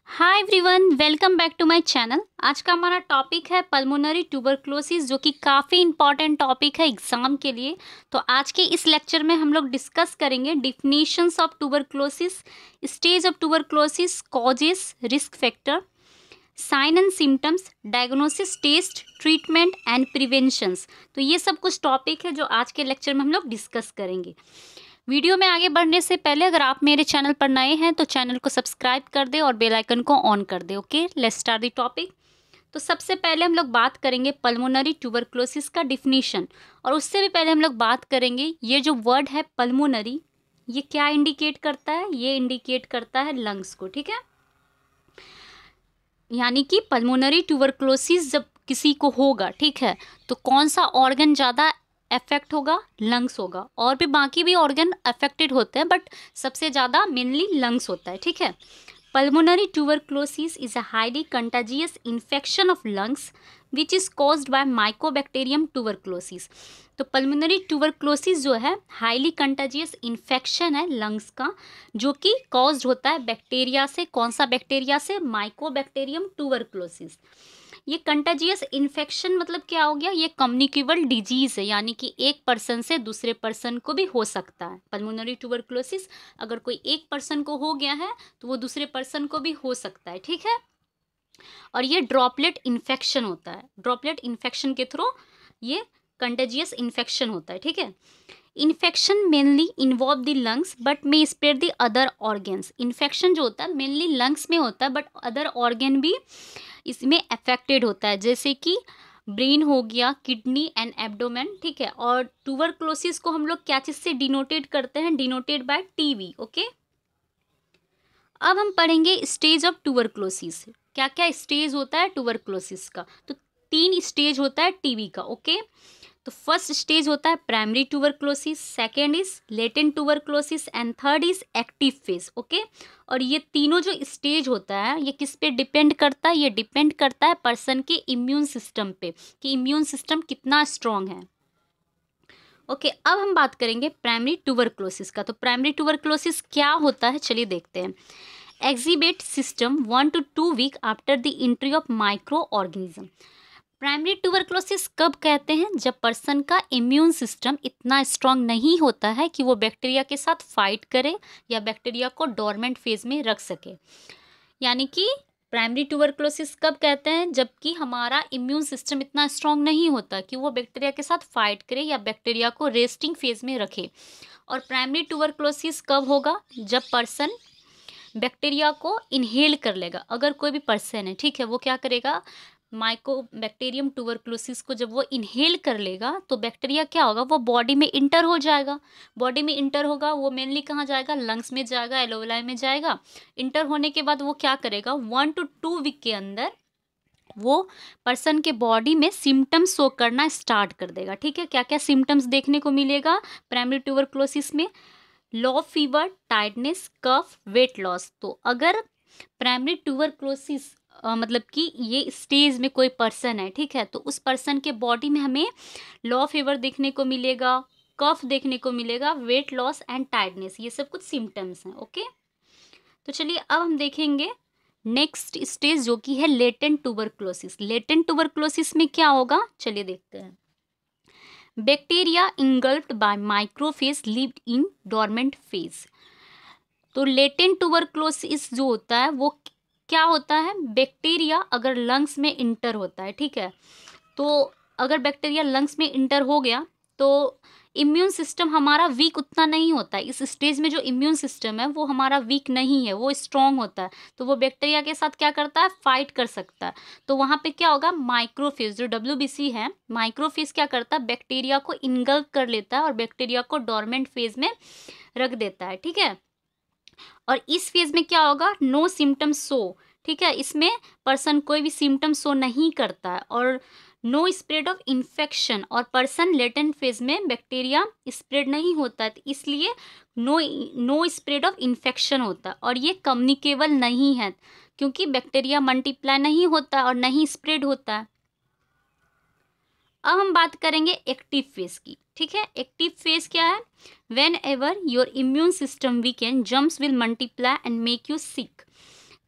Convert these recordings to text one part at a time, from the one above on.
Hi everyone, welcome back to my channel. आज का हमारा टॉपिक है पल्मोनरी ट्यूबरक्लोसिस, जो कि काफ़ी इंपॉर्टेंट टॉपिक है एग्जाम के लिए। तो आज के इस लेक्चर में हम लोग डिस्कस करेंगे definitions of tuberculosis, stage of tuberculosis, causes, risk factor, sign and symptoms, diagnosis, test, treatment and preventions. तो ये सब कुछ टॉपिक है जो आज के लेक्चर में हम लोग डिस्कस करेंगे। वीडियो में आगे बढ़ने से पहले अगर आप मेरे चैनल पर नए हैं तो चैनल को सब्सक्राइब कर दे और बेल आइकन को ऑन कर दे। Okay, let's start the topic. तो सबसे पहले हम लोग बात करेंगे पल्मोनरी ट्यूबरक्लोसिस का डिफिनीशन, और उससे भी पहले हम लोग बात करेंगे ये जो वर्ड है पल्मोनरी, ये क्या इंडिकेट करता है। ये इंडिकेट करता है लंग्स को, ठीक है। यानी कि पल्मोनरी ट्यूबरक्लोसिस जब किसी को होगा, ठीक है, तो कौन सा ऑर्गन ज़्यादा अफेक्ट होगा? लंग्स होगा। और भी बाकी भी ऑर्गन अफेक्टेड होते हैं, बट सबसे ज़्यादा मेनली लंग्स होता है, ठीक है। Pulmonary tuberculosis is a highly contagious infection of lungs which is caused by mycobacterium tuberculosis. तो पल्मोनरी ट्यूबरक्लोसिस जो है हाईली कंटाजियस इन्फेक्शन है लंग्स का, जो कि कॉज्ड होता है बैक्टीरिया से। कौन सा बैक्टीरिया से? Mycobacterium tuberculosis. ये कंटाजियस इन्फेक्शन मतलब क्या हो गया? ये कम्युनिकेबल डिजीज है, यानी कि एक पर्सन से दूसरे पर्सन को भी हो सकता है। पल्मोनरी ट्यूबरक्लोसिस अगर कोई एक पर्सन को हो गया है तो वो दूसरे पर्सन को भी हो सकता है, ठीक है। और ये ड्रॉपलेट इन्फेक्शन होता है। ड्रॉपलेट इन्फेक्शन के थ्रू ये कंटेजियस इन्फेक्शन होता है, ठीक है। Infection mainly involve the lungs but may spread the other organs. Infection जो होता है मेनली लंग्स में होता है, बट अदर ऑर्गन भी इसमें अफेक्टेड होता है, जैसे कि ब्रेन हो गया, किडनी एंड एब्डोमेन, ठीक है। और ट्यूबरक्लोसिस को हम लोग क्या चीज़ से डिनोटेड करते हैं? Denoted by TV, okay. अब हम पढ़ेंगे स्टेज ऑफ ट्यूबरक्लोसिस। क्या क्या स्टेज होता है ट्यूबरक्लोसिस का? तो 3 स्टेज होता है टीबी का, ओके। तो फर्स्ट स्टेज होता है primary tuberculosis, second is latent tuberculosis and third is active phase, okay. और ये तीनों जो स्टेज होता है ये किस पे डिपेंड करता है? ये डिपेंड करता है पर्सन के इम्यून सिस्टम पे, कि इम्यून सिस्टम कितना स्ट्रांग है। ओके, अब हम बात करेंगे प्राइमरी ट्यूबरक्लोसिस का। तो प्राइमरी ट्यूबरक्लोसिस क्या होता है, चलिए देखते हैं। Exhibit system 1 to 2 week after the entry of microorganism. Primary tuberculosis कब कहते हैं? जब पर्सन का इम्यून सिस्टम इतना स्ट्रांग नहीं होता है कि वो बैक्टीरिया के साथ फाइट करे या बैक्टीरिया को डोरमेंट फेज में रख सके। यानी कि प्राइमरी ट्यूबरक्लोसिस कब कहते हैं? जबकि हमारा इम्यून सिस्टम इतना स्ट्रांग नहीं होता कि वो बैक्टीरिया के साथ फाइट करे या बैक्टीरिया को रेस्टिंग फेज में रखे। और प्राइमरी ट्यूबरक्लोसिस कब होगा? जब पर्सन बैक्टीरिया को इनहेल कर लेगा। अगर कोई भी पर्सन है, ठीक है, वो क्या करेगा? माइकोबैक्टीरियम ट्यूबरक्लोसिस को जब वो इनहेल कर लेगा तो बैक्टीरिया क्या होगा? वो बॉडी में इंटर हो जाएगा। बॉडी में इंटर होगा, वो मेनली कहाँ जाएगा? लंग्स में जाएगा, एलोवेलाई में जाएगा। इंटर होने के बाद वो क्या करेगा? 1 to 2 वीक के अंदर वो पर्सन के बॉडी में सिम्टम्स शो करना स्टार्ट कर देगा, ठीक है। क्या क्या सिम्टम्स देखने को मिलेगा प्राइमरी ट्यूबरक्लोसिस में? लो फीवर, टायर्डनेस, कफ, वेट लॉस। तो अगर प्राइमरी ट्यूबरक्लोसिस मतलब कि ये स्टेज में कोई पर्सन है, ठीक है, तो उस पर्सन के बॉडी में हमें लो फीवर देखने को मिलेगा, कफ देखने को मिलेगा, वेट लॉस एंड टायर्डनेस, ये सब कुछ सिम्टम्स हैं, ओके। तो चलिए अब हम देखेंगे नेक्स्ट स्टेज जो कि है लेटेंट ट्यूबरक्लोसिस। लेटेंट ट्यूबरक्लोसिस में क्या होगा, चलिए देखते हैं। Bacteria engulfed by macrophage lived in dormant phase. तो लेटेंट ट्यूबरक्लोसिस जो होता है वो क्या होता है? बैक्टीरिया अगर लंग्स में इंटर होता है, ठीक है, तो अगर बैक्टीरिया लंग्स में इंटर हो गया तो इम्यून सिस्टम हमारा वीक उतना नहीं होता है। इस स्टेज में जो इम्यून सिस्टम है वो हमारा वीक नहीं है, वो स्ट्रांग होता है। तो वो बैक्टीरिया के साथ क्या करता है? फाइट कर सकता है। तो वहाँ पे क्या होगा? माइक्रोफेज, जो WBC है, माइक्रोफेज क्या करता है? बैक्टीरिया को इनगल्फ कर लेता है और बैक्टीरिया को डोरमेंट फेज में रख देता है, ठीक है। और इस फेज में क्या होगा? नो सिम्टम शो, ठीक है, इसमें पर्सन कोई भी सिम्टम शो नहीं करता है और नो स्प्रेड ऑफ इन्फेक्शन, और पर्सन लेटेंट फेज में बैक्टीरिया स्प्रेड नहीं होता है, तो इसलिए नो स्प्रेड ऑफ इन्फेक्शन होता है। और ये कम्युनिकेबल नहीं है क्योंकि बैक्टीरिया मल्टीप्लाई नहीं होता और नहीं स्प्रेड होता है। अब हम बात करेंगे एक्टिव फेज की, ठीक है। एक्टिव फेज क्या है? When ever your immune system weekend, germs will multiply and make you sick.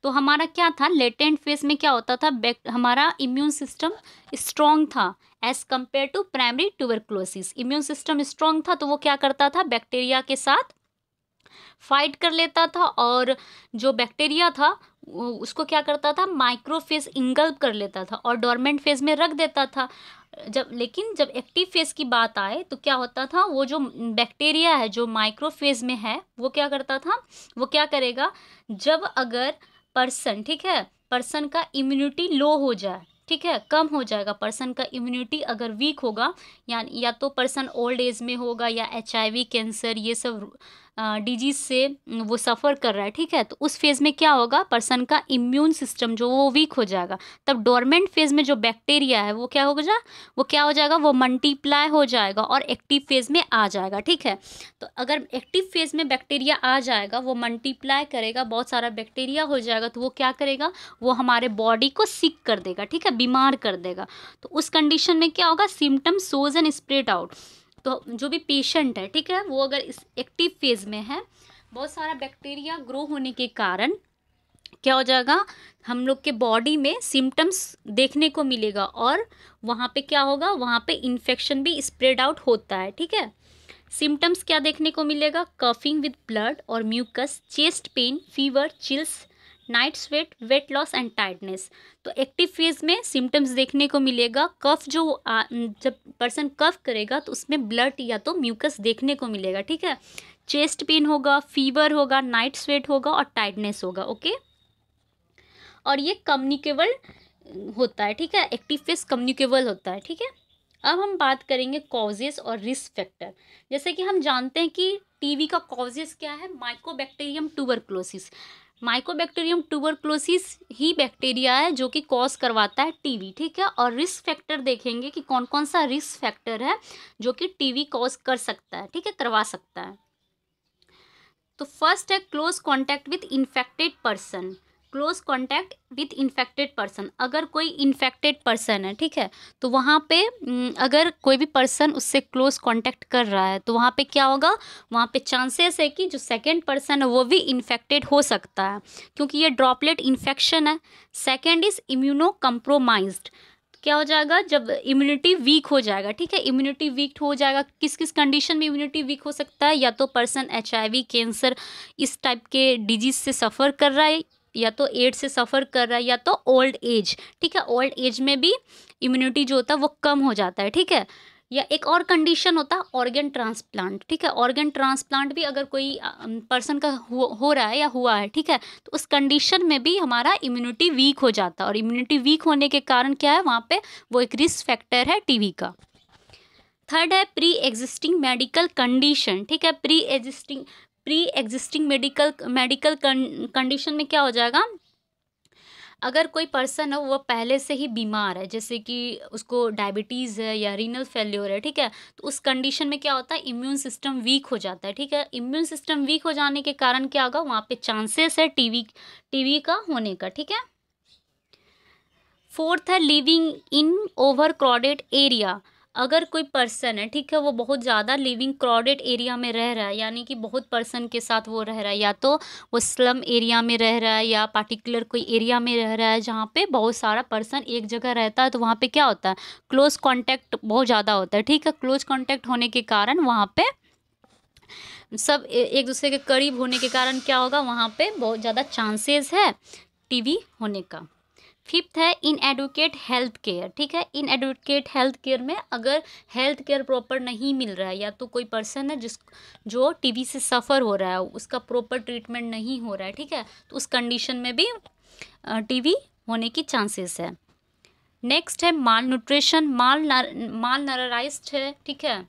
तो हमारा क्या था, लेटेंट फेज में क्या होता था, हमारा इम्यून सिस्टम स्ट्रॉन्ग था as compared to primary tuberculosis. Immune system strong था तो वो क्या करता था, बैक्टीरिया के साथ फाइट कर लेता था, और जो बैक्टीरिया था उसको क्या करता था, माइक्रोफेज इंगल्ब कर लेता था और डोरमेंट फेज में रख देता था। लेकिन जब एक्टिव फेज की बात आए तो क्या होता था, वो जो बैक्टीरिया है जो माइक्रोफेज में है वो क्या करता था, वो क्या करेगा, जब अगर पर्सन, ठीक है, पर्सन का इम्यूनिटी लो हो जाए, ठीक है, कम हो जाएगा, पर्सन का इम्यूनिटी अगर वीक होगा, या तो पर्सन ओल्ड एज में होगा या HIV कैंसर ये सब डिजीज से वो सफ़र कर रहा है, ठीक है, तो उस फेज़ में क्या होगा, पर्सन का इम्यून सिस्टम जो वो वीक हो जाएगा। तब डोरमेंट फेज़ में जो बैक्टीरिया है वो क्या हो जाएगा, वो मल्टीप्लाई हो जाएगा और एक्टिव फेज़ में आ जाएगा, ठीक है। तो अगर एक्टिव फेज़ में बैक्टीरिया आ जाएगा, वो मल्टीप्लाई करेगा, बहुत सारा बैक्टीरिया हो जाएगा, तो वो क्या करेगा, वो हमारे बॉडी को सिक कर देगा, ठीक है, बीमार कर देगा। तो उस कंडीशन में क्या होगा, symptom shows and spread out. तो जो भी पेशेंट है, ठीक है, वो अगर इस एक्टिव फेज में है, बहुत सारा बैक्टीरिया ग्रो होने के कारण क्या हो जाएगा, हम लोग के बॉडी में सिम्टम्स देखने को मिलेगा और वहाँ पे क्या होगा, वहाँ पे इन्फेक्शन भी स्प्रेड आउट होता है, ठीक है। सिम्टम्स क्या देखने को मिलेगा, कफिंग विद ब्लड और mucus, chest pain, fever, chills, night sweat, weight loss and tiredness. तो एक्टिव फेज में सिम्टम्स देखने को मिलेगा, कफ जब पर्सन कफ करेगा तो उसमें ब्लड या तो म्यूकस देखने को मिलेगा, ठीक है, चेस्ट पेन होगा, फीवर होगा, नाइट स्वेट होगा और टायर्डनेस होगा, ओके। और ये कम्युनिकेबल होता है, ठीक है, एक्टिव फेज कम्युनिकेबल होता है, ठीक है। अब हम बात करेंगे कॉजेस और रिस्क फैक्टर। जैसे कि हम जानते हैं कि टीबी का कॉजेस क्या है, माइकोबैक्टीरियम ट्यूबरक्लोसिस। माइकोबैक्टीरियम ट्यूबरक्लोसिस ही बैक्टीरिया है जो कि कॉज करवाता है टीबी, ठीक है। और रिस्क फैक्टर देखेंगे कि कौन कौन सा रिस्क फैक्टर है जो कि टीबी कॉज कर सकता है, ठीक है, करवा सकता है। तो फर्स्ट है close contact with infected person. Close contact with infected person, अगर कोई इन्फेक्टेड पर्सन है, ठीक है, तो वहाँ पे अगर कोई भी पर्सन उससे क्लोज कॉन्टैक्ट कर रहा है तो वहाँ पे क्या होगा, वहाँ पे चांसेस है कि जो सेकंड पर्सन है वो भी इन्फेक्टेड हो सकता है, क्योंकि ये ड्रॉपलेट इन्फेक्शन है। Second is immuno compromised. क्या हो जाएगा, जब इम्यूनिटी वीक हो जाएगा, ठीक है, इम्यूनिटी वीक हो जाएगा, किस किस कंडीशन में इम्यूनिटी वीक हो सकता है, या तो पर्सन HIV कैंसर इस टाइप के डिजीज से सफ़र कर रहा है, या तो एड्स से सफ़र कर रहा है, या तो ओल्ड एज, ठीक है, ओल्ड एज में भी इम्यूनिटी जो होता है वो कम हो जाता है, ठीक है। या एक और कंडीशन होता है ऑर्गन ट्रांसप्लांट, ठीक है, ऑर्गन ट्रांसप्लांट भी अगर कोई पर्सन का हो रहा है या हुआ है, ठीक है, तो उस कंडीशन में भी हमारा इम्यूनिटी वीक हो जाता है, और इम्यूनिटी वीक होने के कारण क्या है, वहाँ पे वो एक रिस्क फैक्टर है टीबी का। थर्ड है प्री एग्जिस्टिंग मेडिकल कंडीशन, ठीक है, प्री एग्जिस्टिंग मेडिकल कंडीशन में क्या हो जाएगा, अगर कोई पर्सन है वो पहले से ही बीमार है, जैसे कि उसको डायबिटीज़ है या रीनल फेल्योर है, ठीक है, तो उस कंडीशन में क्या होता है, इम्यून सिस्टम वीक हो जाता है, ठीक है। इम्यून सिस्टम वीक हो जाने के कारण क्या होगा, वहाँ पे चांसेस है टीबी का होने का, ठीक है। फोर्थ है living in over crowded area. अगर कोई पर्सन है, ठीक है, वो बहुत ज़्यादा लिविंग क्राउडेड एरिया में रह रहा है, यानी कि बहुत पर्सन के साथ वो रह रहा है, या तो वो स्लम एरिया में रह रहा है या पार्टिकुलर कोई एरिया में रह रहा है जहाँ पे बहुत सारा पर्सन एक जगह रहता है, तो वहाँ पे क्या होता है, क्लोज कॉन्टैक्ट बहुत ज़्यादा होता है, ठीक है। क्लोज कॉन्टैक्ट होने के कारण वहाँ पे सब एक दूसरे के करीब होने के कारण क्या होगा, वहाँ पे बहुत ज़्यादा चांसेस है टीबी होने का। फिफ्थ है इनएडुकेट हेल्थ केयर, ठीक है, इनएडुकेट हेल्थ केयर में अगर हेल्थ केयर प्रॉपर नहीं मिल रहा है, या तो कोई पर्सन है जो टीबी से सफ़र हो रहा है, उसका प्रॉपर ट्रीटमेंट नहीं हो रहा है, ठीक है, तो उस कंडीशन में भी टीबी होने की चांसेस है। नेक्स्ट है माल न्यूट्रिशन, माल नराइज्ड है, ठीक है,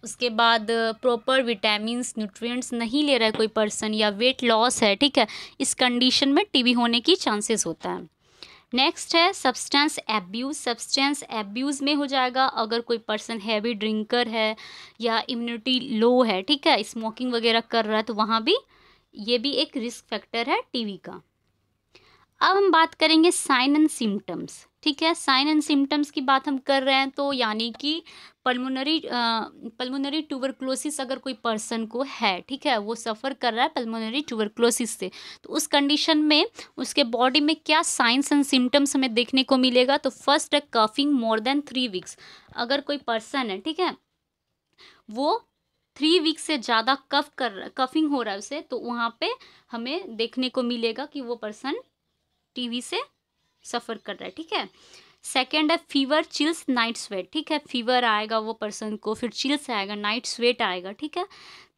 उसके बाद प्रॉपर विटामिन्स न्यूट्रिएंट्स नहीं ले रहा है कोई पर्सन, या वेट लॉस है, ठीक है, इस कंडीशन में टीबी होने की चांसेस होता है। नेक्स्ट है सब्सटेंस एब्यूज़। सब्सटेंस एब्यूज़ में हो जाएगा अगर कोई पर्सन हैवी ड्रिंकर है या इम्यूनिटी लो है, ठीक है, स्मोकिंग वगैरह कर रहा है, तो वहाँ भी ये भी एक रिस्क फैक्टर है टीबी का। अब हम बात करेंगे साइन एंड सिम्टम्स। ठीक है, साइन एंड सिम्टम्स की बात हम कर रहे हैं तो यानी कि पल्मोनरी ट्यूबरक्लोसिस अगर कोई पर्सन को है, ठीक है, वो सफ़र कर रहा है पल्मोनरी ट्यूबरक्लोसिस से, तो उस कंडीशन में उसके बॉडी में क्या साइंस एंड सिम्टम्स हमें देखने को मिलेगा। तो फर्स्ट है कफिंग मोर देन 3 वीक्स। अगर कोई पर्सन है, ठीक है, वो 3 वीक से ज़्यादा कफिंग हो रहा है उसे, तो वहाँ पे हमें देखने को मिलेगा कि वो पर्सन टीवी से सफ़र कर रहा है। ठीक है, सेकेंड है फीवर, चिल्स, नाइट स्वेट। ठीक है, फीवर आएगा वो पर्सन को, फिर चिल्स आएगा, नाइट स्वेट आएगा। ठीक है,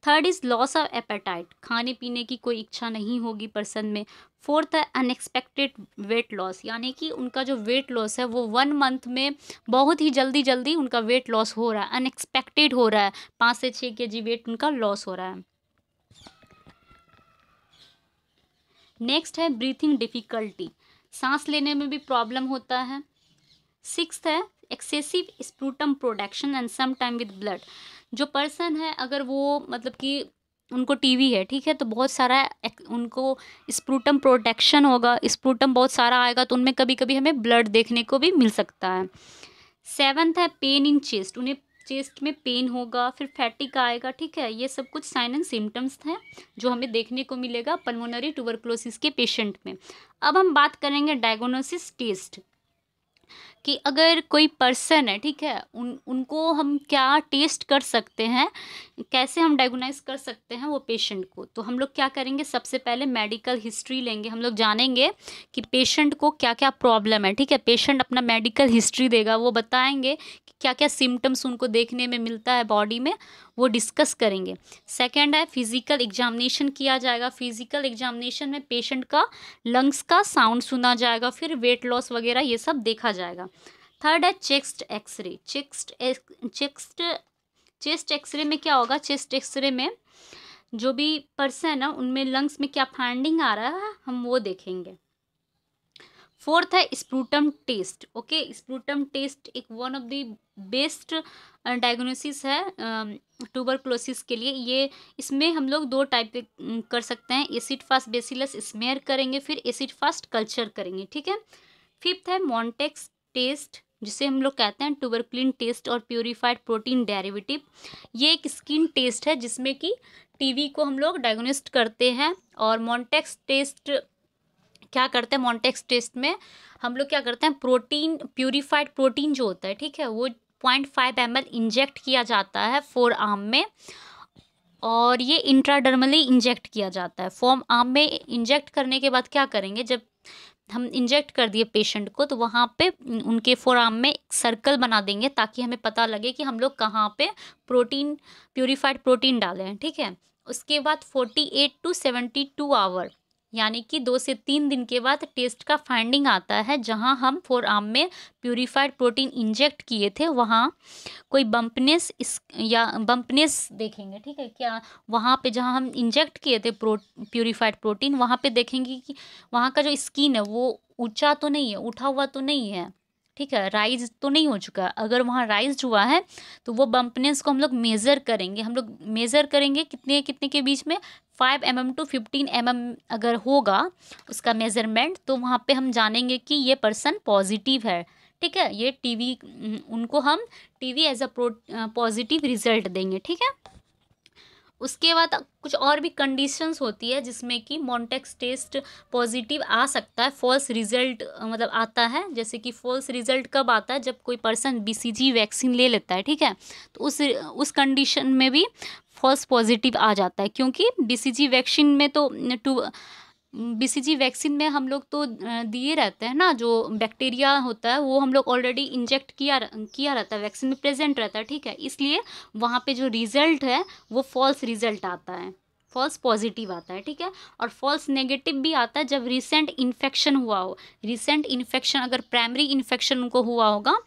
third is loss of appetite, खाने पीने की कोई इच्छा नहीं होगी पर्सन में। फोर्थ है अनएक्सपेक्टेड वेट लॉस, यानी कि उनका जो वेट लॉस है वो 1 मंथ में बहुत ही जल्दी जल्दी उनका वेट लॉस हो रहा है, अनएक्सपेक्टेड हो रहा है, 5 से 6 kg वेट उनका लॉस हो रहा है। नेक्स्ट है ब्रीथिंग डिफ़िकल्टी, सांस लेने में भी प्रॉब्लम होता है। सिक्स्थ है excessive sputum production and some time with blood. जो पर्सन है अगर वो मतलब कि उनको टीवी है, ठीक है, तो बहुत सारा उनको स्प्रूटम प्रोडक्शन होगा, स्प्रूटम बहुत सारा आएगा तो उनमें कभी कभी हमें ब्लड देखने को भी मिल सकता है। सेवन्थ है पेन इन चेस्ट, उन्हें चेस्ट में पेन होगा, फिर फैटिक आएगा। ठीक है, ये सब कुछ साइन एंड सिम्टम्स हैं जो हमें देखने को मिलेगा पल्मोनरी ट्यूबरक्लोसिस के पेशेंट में। अब हम बात करेंगे डायग्नोसिस टेस्ट कि अगर कोई पर्सन है, ठीक है, उनको हम क्या टेस्ट कर सकते हैं, कैसे हम डायग्नोस कर सकते हैं वो पेशेंट को। तो हम लोग क्या करेंगे, सबसे पहले मेडिकल हिस्ट्री लेंगे, हम लोग जानेंगे कि पेशेंट को क्या क्या प्रॉब्लम है। ठीक है, पेशेंट अपना मेडिकल हिस्ट्री देगा, वो बताएंगे कि क्या क्या सिम्टम्स उनको देखने में मिलता है बॉडी में, वो डिस्कस करेंगे। सेकेंड है फिजिकल एग्जामिनेशन किया जाएगा, फिजिकल एग्जामिनेशन में पेशेंट का लंग्स का साउंड सुना जाएगा, फिर वेट लॉस वगैरह ये सब देखा जाएगा। थर्ड है चेस्ट एक्सरे। चेस्ट एक्सरे में क्या होगा, चेस्ट एक्सरे में जो भी पर्सन है उनमें लंग्स में क्या फाइंडिंग आ रहा है हम वो देखेंगे। फोर्थ है स्प्रूटम टेस्ट। ओके, स्प्रूटम टेस्ट एक one of the best diagnosis है ट्यूबरक्लोसिस के लिए। ये इसमें हम लोग 2 टाइप कर सकते हैं, एसिड फास्ट बेसिलस स्मेयर करेंगे, फिर एसिड फास्ट कल्चर करेंगे। ठीक है, फिफ्थ है मॉन्टेक्स टेस्ट, जिसे हम लोग कहते हैं ट्यूबरक्लिन टेस्ट और प्यूरिफाइड प्रोटीन डेरिवेटिव। ये एक स्किन टेस्ट है जिसमें कि टीवी को हम लोग डायग्नोस्ट करते हैं। और मॉन्टेक्स टेस्ट क्या करते हैं, मॉन्टेक्स टेस्ट में हम लोग क्या करते हैं, प्रोटीन, प्यूरिफाइड प्रोटीन जो होता है, ठीक है, वो 0.5 ml इंजेक्ट किया जाता है फोर आर्म में, और ये इंट्राडर्मली इंजेक्ट किया जाता है। फोम आर्म में इंजेक्ट करने के बाद क्या करेंगे, जब हम इंजेक्ट कर दिए पेशेंट को तो वहाँ पे उनके फोर आर्म में एक सर्कल बना देंगे ताकि हमें पता लगे कि हम लोग कहाँ पे प्रोटीन, प्यूरिफाइड प्रोटीन डाले हैं। ठीक है, उसके बाद 48 to 72 आवर यानी कि 2 से 3 दिन के बाद टेस्ट का फाइंडिंग आता है, जहां हम फोर आर्म में प्यूरिफाइड प्रोटीन इंजेक्ट किए थे वहां कोई बम्पनेस या बम्पनेस देखेंगे। ठीक है, क्या वहां पे जहां हम इंजेक्ट किए थे प्यूरिफाइड प्रोटीन, वहां पे देखेंगे कि वहां का जो स्किन है वो ऊंचा तो नहीं है, उठा हुआ तो नहीं है, ठीक है, राइज तो नहीं हो चुका। अगर वहाँ राइज हुआ है तो वो बम्पनेस को हम लोग मेज़र करेंगे। हम लोग मेज़र करेंगे कितने कितने के बीच में, 5 mm to 15 mm अगर होगा उसका मेज़रमेंट, तो वहाँ पे हम जानेंगे कि ये पर्सन पॉजिटिव है। ठीक है, ये टीवी, उनको हम TV as a positive result देंगे। ठीक है, उसके बाद कुछ और भी कंडीशंस होती है जिसमें कि मॉन्टेक्स टेस्ट पॉजिटिव आ सकता है, फॉल्स रिजल्ट मतलब आता है। जैसे कि फॉल्स रिजल्ट कब आता है, जब कोई पर्सन BCG वैक्सीन ले लेता है। ठीक है, तो उस कंडीशन में भी फॉल्स पॉजिटिव आ जाता है, क्योंकि BCG वैक्सीन में तो BCG वैक्सीन में हम लोग तो दिए रहते हैं ना, जो बैक्टीरिया होता है वो हम लोग ऑलरेडी इंजेक्ट किया रहता है, वैक्सीन में प्रेजेंट रहता है। ठीक है, इसलिए वहाँ पे जो रिजल्ट है वो फॉल्स रिजल्ट आता है, फॉल्स पॉजिटिव आता है। ठीक है, और फॉल्स नेगेटिव भी आता है जब रिसेंट इन्फेक्शन हुआ हो। रिसेंट इन्फेक्शन अगर प्राइमरी इन्फेक्शन उनको हुआ होगा,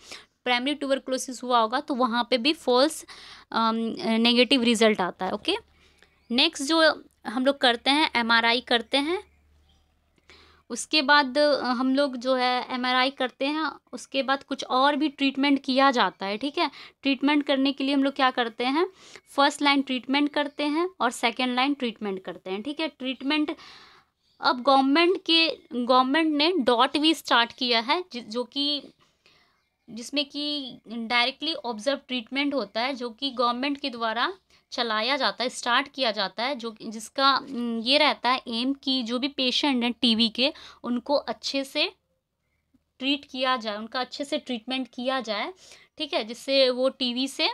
प्राइमरी ट्यूबरक्लोसिस हुआ होगा, तो वहाँ पे भी फॉल्स नेगेटिव रिजल्ट आता है। ओके, नेक्स्ट जो हम लोग करते हैं MRI करते हैं। उसके बाद हम लोग जो है MRI करते हैं, उसके बाद कुछ और भी ट्रीटमेंट किया जाता है। ठीक है, ट्रीटमेंट करने के लिए हम लोग क्या करते हैं, फर्स्ट लाइन ट्रीटमेंट करते हैं और सेकेंड लाइन ट्रीटमेंट करते हैं। ठीक है, ट्रीटमेंट अब गवर्नमेंट ने डॉट भी स्टार्ट किया है, जो कि जिसमें कि डायरेक्टली ऑब्जर्व ट्रीटमेंट होता है, जो कि गवर्नमेंट के द्वारा चलाया जाता है, स्टार्ट किया जाता है, जो जिसका ये रहता है एम कि जो भी पेशेंट हैं टीबी के, उनको अच्छे से ट्रीट किया जाए, उनका अच्छे से ट्रीटमेंट किया जाए, ठीक है, जिससे वो टीबी से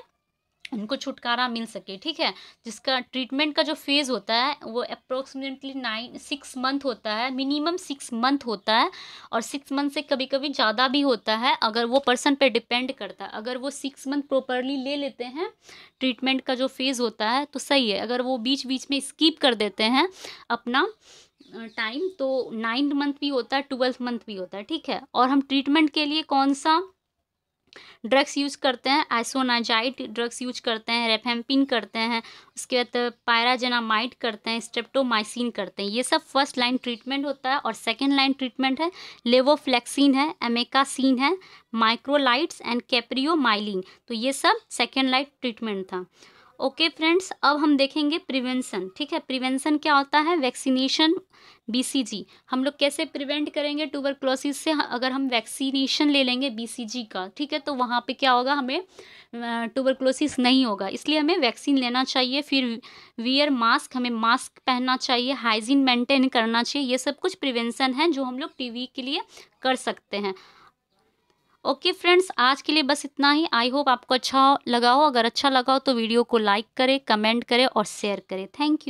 उनको छुटकारा मिल सके, ठीक है। जिसका ट्रीटमेंट का जो फेज़ होता है वो अप्रोक्सीमेटली 6 मंथ होता है, मिनिमम 6 मंथ होता है, और 6 मंथ से कभी कभी ज़्यादा भी होता है, अगर वो पर्सन पे डिपेंड करता है। अगर वो 6 मंथ प्रॉपरली ले लेते हैं ट्रीटमेंट का जो फेज़ होता है तो सही है, अगर वो बीच बीच में स्किप कर देते हैं अपना टाइम, तो 9 मंथ भी होता है, 12 मंथ भी होता है, ठीक है। और हम ट्रीटमेंट के लिए कौन सा ड्रग्स यूज करते हैं, आइसोनाजाइड ड्रग्स यूज करते हैं, रेफेम्पिन करते हैं, उसके बाद पायराजेनामाइड करते हैं, स्ट्रेप्टोमाइसिन करते हैं। ये सब फर्स्ट लाइन ट्रीटमेंट होता है। और सेकेंड लाइन ट्रीटमेंट है लेवोफ्लेक्सिन है, एमेकासिन है, माइक्रोलाइट्स एंड कैप्रियोमाइलिन। तो ये सब सेकेंड लाइन ट्रीटमेंट था। ओके फ्रेंड्स, अब हम देखेंगे प्रिवेंशन, ठीक है। प्रिवेंशन क्या होता है, वैक्सीनेशन, बीसीजी। हम लोग कैसे प्रिवेंट करेंगे ट्यूबरक्लोसिस से, अगर हम वैक्सीनेशन ले लेंगे बीसीजी का, ठीक है, तो वहाँ पे क्या होगा, हमें ट्यूबरक्लोसिस नहीं होगा, इसलिए हमें वैक्सीन लेना चाहिए। फिर वियर मास्क, हमें मास्क पहनना चाहिए, हाइजीन मेंटेन करना चाहिए। ये सब कुछ प्रिवेंशन है जो हम लोग टीबी के लिए कर सकते हैं। ओके फ्रेंड्स, आज के लिए बस इतना ही। आई होप आपको अच्छा लगा हो। अगर अच्छा लगा हो तो वीडियो को लाइक करें, कमेंट करें और शेयर करें। Thank you.